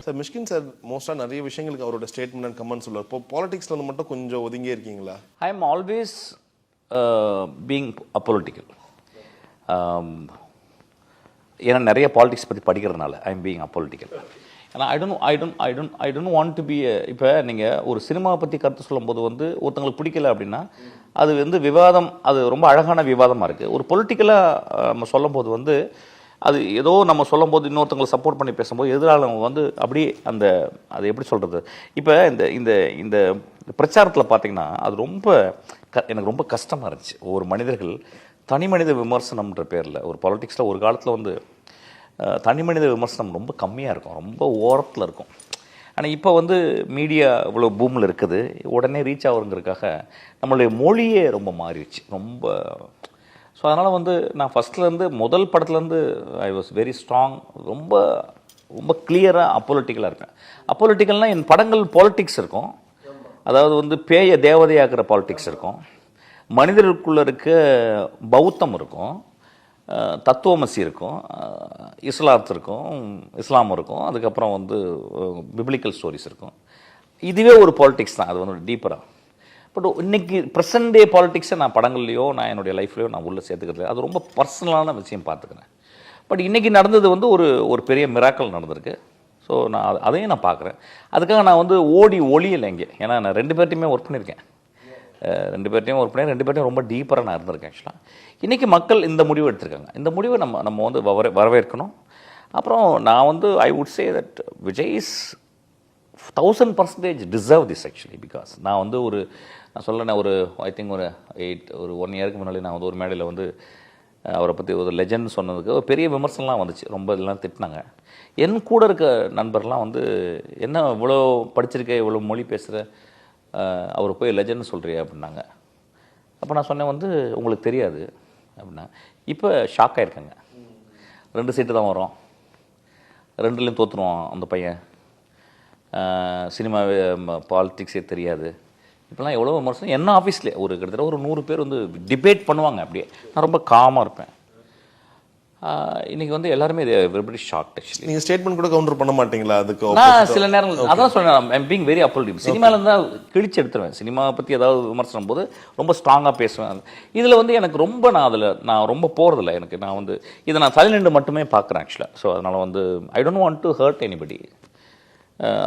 Sir Mysskin sir மோஸ்ட்டாக நிறைய விஷயங்களுக்கு அவரோட ஸ்டேட்மெண்ட் அண்ட் கமெண்ட் சொல்லுவார். இப்போ பாலிடிக்ஸில் வந்து மட்டும் கொஞ்சம் ஒதுங்கியே இருக்கீங்களா? I am always being apolitical. ஏன்னா நிறைய பாலிடிக்ஸ் பற்றி படிக்கிறதுனால ஐ எம் பீங் அப்பாலிட்டிக்கல். ஏன்னா I don't want to be. இப்போ நீங்கள் ஒரு சினிமாவை பற்றி கருத்து சொல்லும்போது வந்து ஒருத்தங்களுக்கு பிடிக்கல அப்படின்னா அது வந்து விவாதம், அது ரொம்ப அழகான விவாதமாக இருக்குது. ஒரு பொலிட்டிக்கலாக நம்ம சொல்லும்போது வந்து அது ஏதோ நம்ம சொல்லும்போது இன்னொருத்தங்களை சப்போர்ட் பண்ணி பேசும்போது எதிராளவங்க வந்து அப்படியே அந்த அது எப்படி சொல்கிறது, இப்போ இந்த இந்த இந்த பிரச்சாரத்தில் பார்த்தீங்கன்னா அது ரொம்ப எனக்கு ரொம்ப கஷ்டமாக இருந்துச்சு. ஒவ்வொரு மனிதர்கள் தனி மனித விமர்சனம்ன்ற பேரில் ஒரு பாலிடிக்ஸில் ஒரு காலத்தில் வந்து தனி மனித விமர்சனம் ரொம்ப கம்மியாக இருக்கும், ரொம்ப ஓரத்தில் இருக்கும். ஆனால் இப்போ வந்து மீடியா இவ்வளோ பூமில் இருக்குது, உடனே ரீச் ஆகுறதுக்காக நம்மளுடைய மொழியே ரொம்ப மாறிடுச்சு ரொம்ப. ஸோ அதனால் வந்து நான் ஃபஸ்ட்லேருந்து முதல் படத்துலேருந்து ஐ வாஸ் வெரி ஸ்ட்ராங், ரொம்ப ரொம்ப கிளியராக அப்பொலிட்டிக்கலாக இருக்கேன். அப்பொலிட்டிக்கல்னால் என் படங்கள் பாலிட்டிக்ஸ் இருக்கும், அதாவது வந்து பேய தேவதையாக்குற பாலிட்டிக்ஸ் இருக்கும், மனிதருக்குள்ளே இருக்க பௌத்தம் இருக்கும், தத்துவமசி இருக்கும், இஸ்லாத்து இருக்கும், இஸ்லாம் இருக்கும், அதுக்கப்புறம் வந்து பிப்ளிக்கல் ஸ்டோரிஸ் இருக்கும். இதுவே ஒரு பாலிட்டிக்ஸ் தான், அது வந்து டீப்பராக. பட் இன்னைக்கு ப்ரெசன்ட் டே பாலிட்டிக்ஸை நான் படங்கள்லையோ நான் என்னுடைய லைஃப்லையோ நான் உள்ளே சேர்த்துக்கிறது, அது ரொம்ப பர்சனலான விஷயம் பார்த்துக்கிறேன். பட் இன்றைக்கி நடந்தது வந்து ஒரு பெரிய மிராக்கல் நடந்திருக்கு. ஸோ நான் அதையும் நான் பார்க்குறேன். அதுக்காக நான் வந்து ஓடி ஒளியலை இங்கே. ஏன்னா நான் 2 பேர்ட்டையுமே ஒர்க் பண்ணியிருக்கேன், 2 பேர்ட்டையும் ஒர்க் பண்ணி 2 பேர்ட்டையும் ரொம்ப டீப்பராக நான் இருந்திருக்கேன். ஆக்சுவலாக இன்றைக்கி மக்கள் இந்த முடிவு எடுத்திருக்காங்க. இந்த முடிவை நம்ம வந்து வரவேற்கணும். அப்புறம் நான் வந்து I would say that Vijay is 1000% deserve this actually. Because நான் வந்து நான் சொல்லேன் ஒரு ஐ திங்க் ஒரு 1 இயருக்கு முன்னாடி நான் வந்து ஒரு மேடையில் வந்து அவரை பற்றி ஒரு லெஜண்ட் சொன்னதுக்கு ஒரு பெரிய விமர்சனம்லாம் வந்துச்சு, ரொம்ப இதெல்லாம் திட்டினாங்க. என் கூட இருக்க நண்பர்லாம் வந்து என்ன இவ்வளோ படிச்சிருக்க, இவ்வளோ மொழி பேசுகிற, அவர் போய் லெஜண்ட் சொல்கிறியா அப்படின்னாங்க. அப்போ நான் சொன்னேன் வந்து உங்களுக்கு தெரியாது அப்படின்னா. இப்போ ஷாக் ஆகிருக்காங்க. 2 சீட்டு தான் வரும், 2லேயும் தோற்றுருவான் அந்த பையன், சினிமாவே பாலிட்டிக்ஸே தெரியாது, இப்போலாம் எவ்வளோ விமர்சனம். என்ன ஆஃபீஸ்லேயே கிட்டத்தட்ட ஒரு 100 பேர் வந்து டிபேட் பண்ணுவாங்க. அப்படியே நான் ரொம்ப காமாக இருப்பேன். இன்றைக்கி வந்து எல்லாருமே வெரி ஷாக்ட் ஆக்சுவலி. நீங்கள் ஸ்டேட்மெண்ட் கூட கவுண்டர் பண்ண மாட்டீங்களா? அதுக்கு நான் சில நேரங்கள் அதான் சொன்னேன், ஐம் பீங் வெரி அப்போலிட்டிக்கல். சினிமாவில் தான் கிழிச்சு எடுத்துருவேன். சினிமாவை பற்றி ஏதாவது விமர்சனம் போது ரொம்ப ஸ்ட்ராங்காக பேசுவேன். இதில் வந்து எனக்கு ரொம்ப நான் ரொம்ப போகிறதில்ல. நான் வந்து இதை நான் தலைநின்று மட்டுமே பார்க்குறேன் ஆக்சுவலாக. ஸோ அதனால் வந்து I don't want to hurt anybody.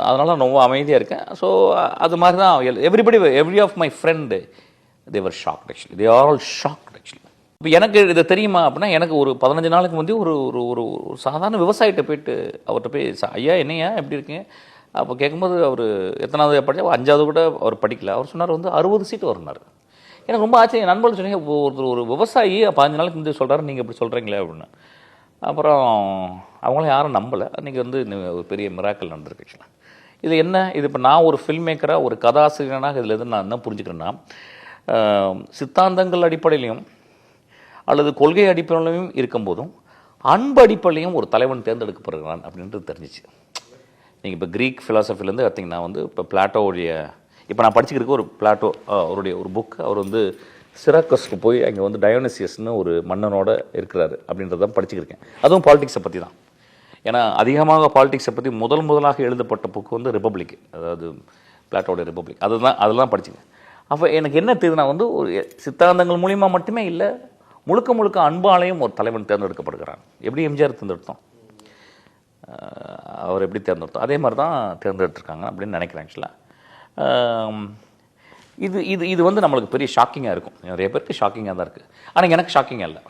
அதனால் நான் ரொம்ப அமைதியாக இருக்கேன். ஸோ அது மாதிரி தான் every of my friend they were shocked actually. They are all shocked actually. இப்போ எனக்கு இது தெரியுமா அப்படின்னா, எனக்கு ஒரு 15 நாளுக்கு வந்து ஒரு சாதாரண விவசாயிகிட்ட போயிட்டு அவர்கிட்ட போய் ஐயா என்னையா எப்படி இருக்கீங்க அப்போ கேட்கும்போது அவர் எத்தனாவது படித்தா 5வது கூட அவர் படிக்கல. அவர் சொன்னார் வந்து 60 சீட்டு வருனார். எனக்கு ரொம்ப ஆச்சரியம். நண்பர்கள் சொன்னீங்க ஒரு விவசாயி 15 நாளுக்கு முந்தைய சொல்கிறாரு, நீங்கள் இப்படி சொல்கிறீங்களே அப்படின்னு. அப்புறம் அவங்களாம் யாரும் நம்பலை. அன்றைக்கி வந்து ஒரு பெரிய மிராக்கல் நடந்திருக்கு. இது இது இப்போ நான் ஒரு ஃபில்ம் மேக்கராக, ஒரு கதாசிரியனாக இதில் எது நான் என்ன புரிஞ்சுக்கிறேன்னா, சித்தாந்தங்கள் அடிப்படையிலையும் அல்லது கொள்கை அடிப்படையிலையும் இருக்கும்போதும் அன்பு அடிப்படையிலையும் ஒரு தலைவன் தேர்ந்தெடுக்கப்படுகிறான் அப்படின்றது தெரிஞ்சிச்சு. நீங்கள் இப்போ க்ரீக் ஃபிலாசபிலேருந்து பார்த்தீங்கன்னா வந்து இப்போ பிளாட்டோவுடைய இப்போ நான் படிச்சுக்கிறதுக்கு ஒரு பிளாட்டோ அவருடைய ஒரு புக், அவர் வந்து சிராக்கஸ்க்கு போய் அங்கே வந்து டயோனிசியஸ்னு ஒரு மன்னனோட இருக்கிறாரு அப்படின்றதான் படிச்சுக்கிருக்கேன். அதுவும் பாலிடிக்ஸை பற்றி தான். ஏன்னா அதிகமாக பாலிடிக்ஸை பற்றி முதலாக எழுதப்பட்ட புக்கு வந்து ரிப்பப்ளிக், அதாவது பிளாட்டோடைய ரிப்பப்ளிக். அதெல்லாம் படிச்சுக்கேன். அப்போ எனக்கு என்ன தெரியுதுன்னா வந்து ஒரு சித்தாந்தங்கள் மூலிமா மட்டுமே இல்லை, முழுக்க அன்பாலையும் ஒரு தலைவன் தேர்ந்தெடுக்கப்படுகிறான். எப்படி எம்ஜிஆர் தேர்ந்தெடுத்தோம், அவர் எப்படி தேர்ந்தெடுத்தோம், அதே மாதிரி தான் தேர்ந்தெடுத்திருக்காங்க அப்படின்னு நினைக்கிறேன் ஆக்சுவலாக. இது வந்து நம்மளுக்கு பெரிய ஷாக்கிங்காக இருக்கும். நிறைய பேருக்கு ஷாக்கிங்காக தான் இருக்குது. ஆனால் எனக்கு ஷாக்கிங்காக இல்லை.